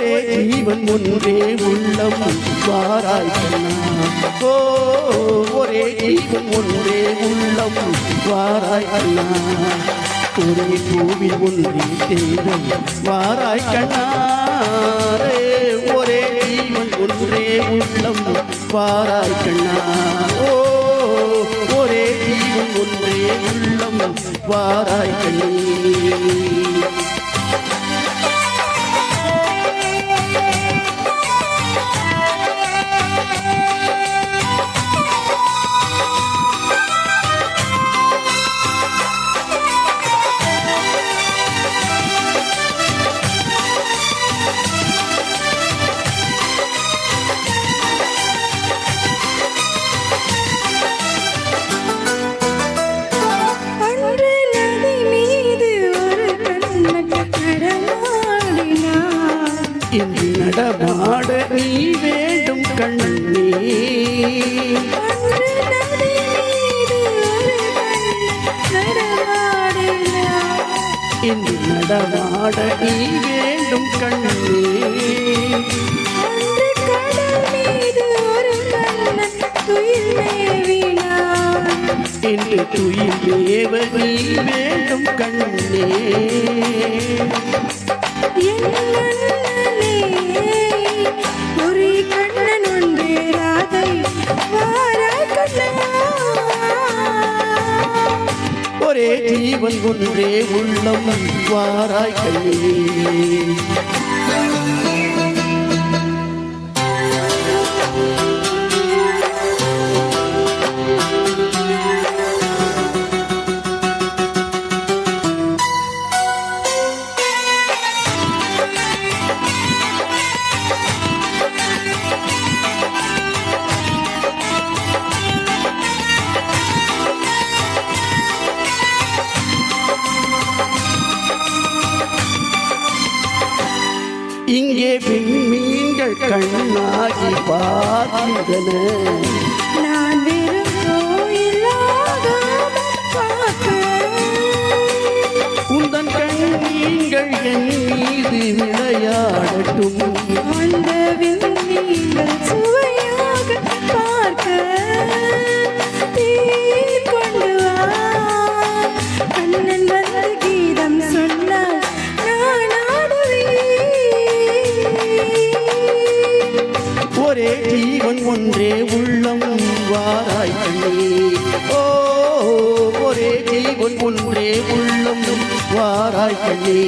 ஒரே ஜீவன் ஒன்றே உள்ளம் வாராய் கண்ணா ஒரே ஜீவன் ஒன்றே உள்ளம் வாராய் கண்ணா ஒரே கோவில் ஒன்றே தேவன் வாராய் கண்ணா ஒரே ஜீவன் ஒன்றே உள்ளம் வாராய் கண்ணா ஒரே ஜீவன் ஒன்றே உள்ளம் வாராய் கண்ணே நடமாட நீ வேண்டும் கண்ணே இன்று நடமாட நீ வேண்டும் கண்ணே இன்று துயில் மேவ நீ வேண்டும் கண்ணே ஒரே ஜீவன் ஒன்றே உள்ளம் வாராய் கண்ணே இங்கே விண்மீன்கள் கண்ணாகி பார்க்கின்றன நான் வெறும் கோயிலாக உந்தன் கண்ணீங்கள் என் மீது விளையாடட்டும் அந்த விண்மீன்கள் சுவையாக பார்க்க கொண்டு வா கண்ணன் வந்து கீதம் சொன்னார் ஒரே ஜீவன் ஒன்றே உள்ளம் வாராய் கண்ணே ஒரே ஜீவன் ஒன்றே உள்ளம் வாராய் கண்ணே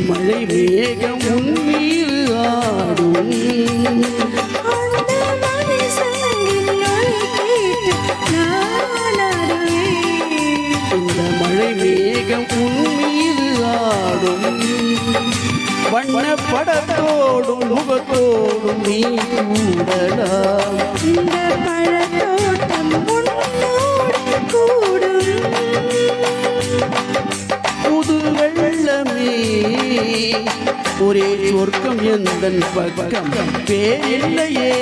மழை மேகம் உன்மீது ஆடும் இந்த மழை மேகம் உன்மீது ஆடும் வண்ண படத்தோடும் முகத்தோடும் நீ கூடலாம் இந்த பழத்தோட்டம் கூடும் புது வெள்ளமே ஒரே சொர்க்கம் எந்தன் பக்கம் பேரில்லையே